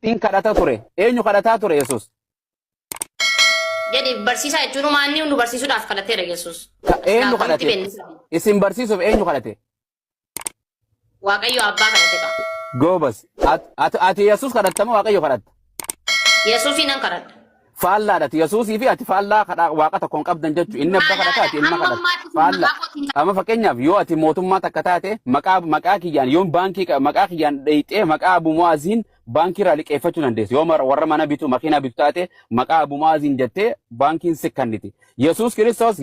in kadhata ture. Eenyu kadhataa ture Yesuus? Jadi barsiisaa jechuun maanni nu barsiisuudhaaf kadhateera Yesuus. Eenyu kadhate? Isin barsiisuuf eenyu kadhate? Waaqayyo abbaa kadhate qaba. Goobas. Ati Yesuus kadhattama Waaqayyo kadhatta? Yesuusiin an kadhadha. Fallaadha. Yesuusii fi ati faallaa waaqa tokkoon qabdan jechuudha. Inni abbaa kadhataa ati ilma kadhata. Faallaa. Amma fakkeenyaaf yoo ati mootummaa takka taate maqaa kiyyaan yoo baankii maqaa kiyyaan dheeyxee maqaa Abu Mu'aaziin baankii irraa liqeeffachuu dandeessi. Yoo warra mana bitu makiinaa bitu taate maqaa Abu Mu'aaziin jettee baankiin si kanniti. Yesuus Kiristoos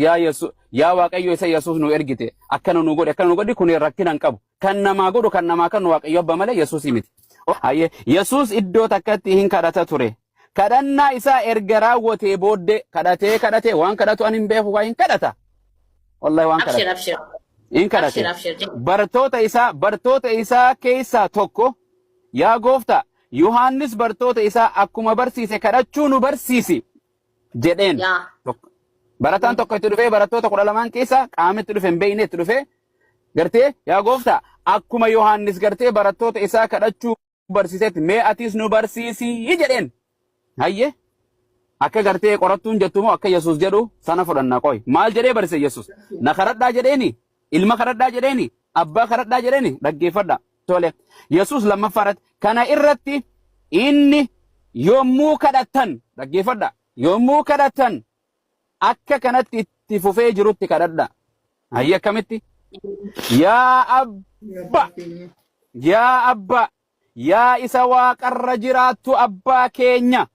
yaa Waaqayyo isa Yesuus nu ergite akkana nu godhi kun rakkina hin qabu. Kan namaa godhu kan namaa kan Waaqayyo abba malee Yesuus miti. Hayyee Yesuus iddoo takkatti hin kadhata ture. Kadhannaa isaa erga raawwatee booddee kadhatee waan kadhatu ani hin beeku waa hin kadhata. Wallahi waan kadhata. Hin kadhate. Bartoota isaa keessaa tokko yaa gooftaa Yohaannis bartoota isaa akkuma barsiise kadhachuu nu barsiisi jedheen. Barataan tokko itti dhufee barattoota 12 keessaa qaamitti dhufe hin beekne itti dhufee gartee yaa gooftaa akkuma Yohaannis gartee barattoota isaa kadhachuu barsiisetti mee atis nu barsiisi jedheen. Hayyee akka gartee qorattuun jettumoo akka Yesuus jedhu sana fudhanna qoy. Maal jedhee barsiise Yesuus? Na kadhadhaa jedheeni, ilma kadhadhaa jedheeni, abbaa kadhadhaa jedheeni dhaggeeffadha. Tole Yesuus lammaffaarratti kana irratti inni yommuu kadhattan dhaggeeffadha. Yommuu kadhattan akka kanatti itti fufee jirutti kadhadha. Hayyee akkamitti? Yaa Abbaa, yaa isa waaqarra jiraattu abbaa keenya.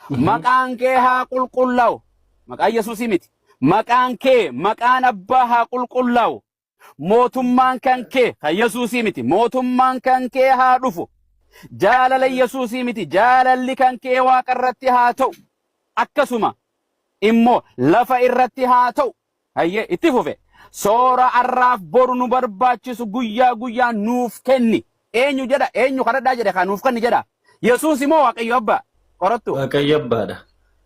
Maqaan kee haa qulqullaa'u. Maqaan Yesuusii miti. Maqaan abbaa haa qulqullaa'u. Mootummaan kan kee kan Yesuusii miti. Mootummaan kan kee haa dhufu. Jaalala Yesuusii miti. Jaalalli kan kee waaqarratti haa ta'u. Akkasuma immoo lafa irratti haa ta'u. Hayyee itti fufe. Soora arraaf boru nu barbaachisu guyyaa nuuf kenni. Eenyu jedha? Eenyu kadhadhaa jedhe kan nuuf kenni jedha? Yesuus immoo Waaqayyo abbaa? Qorattu. Waaqayyo abbaadha.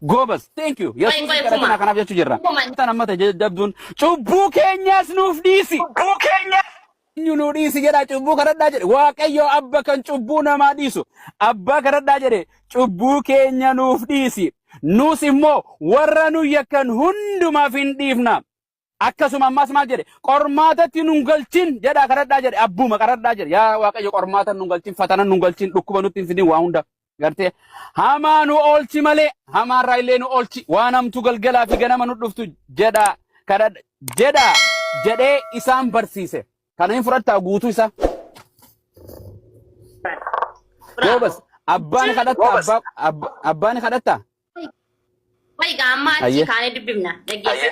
Goobas. Thank you. Yesuus kadhatana kanaaf jechuu jirra. Tan ammata jabduun cubbuu keenyaas nuuf dhiisi. Cubbuu keenya nu dhiisi jedha cubbuu kadhadhaa jedhe. Waaqayyo abba kan cubbuu namaa dhiisu. Abbaa kadhadhaa jedhe cubbuu keenya nuuf dhiisi. Nus immoo warra nu yakkan hundumaaf hin dhiifna. Akkasuma ammas maal jedhe qormaatatti nun galchin jedha kadhadhaa jedhe abbuma kadhadhaa jedhe yaa Waaqayyo qormaata nun galchin fatana nun galchin dhukkuba nutti hin fidin waa hunda gartee hamaa nu oolchi malee hamaarraa illee nu oolchi waan hamtu galgalaa fi ganama nu dhuftu jedha jedhee isaan barsiise kana hin fudhattaa guutuu isaa. Goobas abbaan kadhattaa. Wayi gaammaa achi kaanee dubbifna dhaggeessa.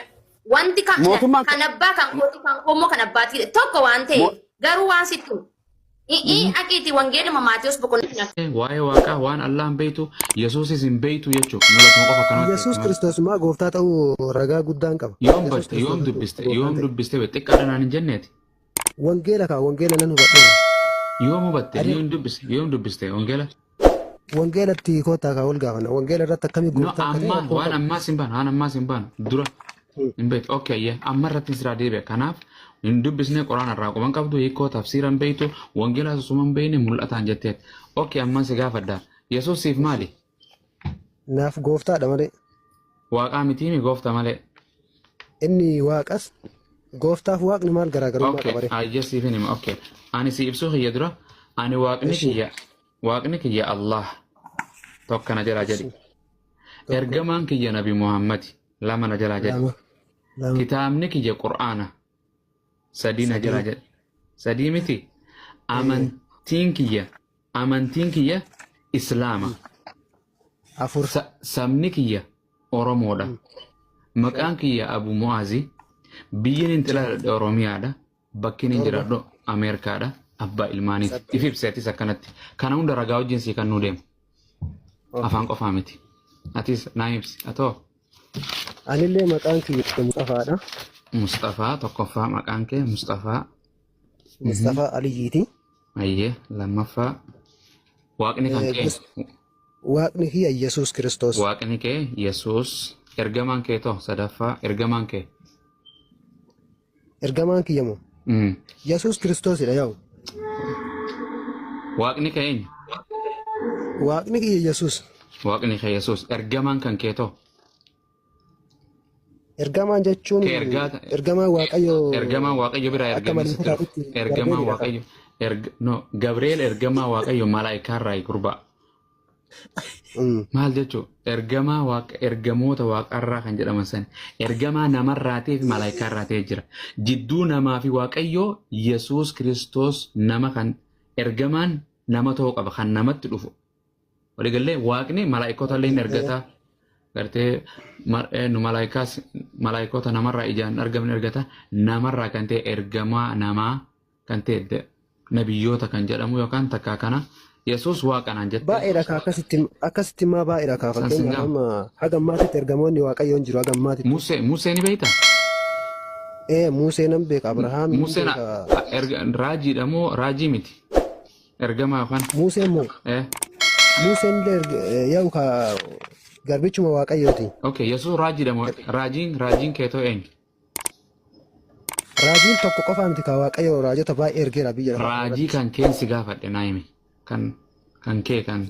Wanti kan abbaa kan kooti kan qomoo kan abbaati tokko waan ta'e garuu waan sitti akiiti wangeeluma Maatiyus boqonnaa waa'ee waaqaa waan Allahan beeytu Yesuusis hin beeytu jechuudha. Mul'atuma qofa kanatti. Yesuus Kiristoos maa gooftaa ta'uu ragaa guddaan qaba. Yoom dubbiste xiqqaadhaan hin jenneeti. Wangeela nan hubadheera. Yoom hubatte yoom dubbiste wangeela? Wangeelatti kootaa kaa ol gaafana. Wangeela irratti akkamii gooftaa akka ta'e waan ammaas hin baanu dura. Inbet okay amma irratti sira deebi'a kanaaf hin dubbisne quraana irraa quban qabdu hiikoo tafsiiran beeytu wangeela suman beeyne mul'ataan jetteet okay amma si gaafadha Yesuus siif maali? Naaf gooftaadha malee. Waaqaa mitiimi gooftaa malee. Inni waaqas gooftaaf waaqni maal garaagarummaa qaba ree? Ayya siif hima okay ani si ibsuu kiyya dura ani waaqni kiyya Allah tokkana jira jedhi ergamaan kiyya Nabi Muhammad lama na jala jedhi. Kitaabni kiyya Qur'aana sadii na jala jedhi. Sadii miti amantiin kiyya Islaama. Afur. Sabni kiyya Oromoodha. Maqaan kiyya Abu Mu'aazi. Biyyin intala Oromiyaadha. Bakkin hin jiraadhu Ameerikaadha. Abbaa ilmaanii if ibseetis akkanatti. Kana hunda ragaa wajjin sii kan nu deemu. Afaan qofaa miti. Atis naa ibsi atoo. Anillee maqaan kiyya Mustafaadha. Mustafaa tokkoffaa maqaan kee Mustafaa. Mustafaa Aliyyiiti. Ayyee lammaffaa waaqni kan kee. Waaqni kiyya Yesuus Kiristoos. Waaqni kee Yesuus ergamaan kee too sadaffaa ergamaan kee. Ergamaan kiyya moo? Yesuus Kiristoosidha yaa'u. Waaqni kee eenyu? Waaqni kiyya Yesuus. Waaqni kee Yesuus. Ergamaan kan keetoo. Ergamaan jechuun ergamaa Waaqayyo. Ergamaa Waaqayyo biraa ergamaa Waaqayyo. No, Gabriel ergamaa Waaqayyo malaayikaarraa gurbaa. Maal jechuun ergamoota waaqarraa kan jedhaman san ergamaa namarraatee fi malaayikaarraatee jira. Jidduu namaa fi Waaqayyoo Yesuus Kiristoos nama kan ergamaan nama ta'uu qaba kan namatti dhufu. Waliigallee Waaqni malaayikoota illee ergata. Gartee nu malaayikoota namarraa ijaan argaman ergata. Namarraa kan ta'e ergamaa namaa kan ta'e nabiyyoota kan jedhamu yookaan takkaa kana. Yesuus waaqanaan jette. Baay'eedha akkasitti maa baay'eedha kaa fakkeenyaaf amma hagammaatitti ergamoonni Waaqayyoon jiru hagammaatitti. Musee ni beektaa? Musee nan beeka Abrahaam. Museen raajiidha moo raajii miti? Ergamaa yookaan? Museen moo? Museen illee yaa'u kaa garbichuma Waaqayyooti. Okay, Yesuus raajiidha moo raajiin keetoo eenyu? Raajiin tokko qofaa miti kaa Waaqayyo raajota baay'ee ergeera biyya. Raajii kan keensi gaafadhe naayimi. Kan kee kan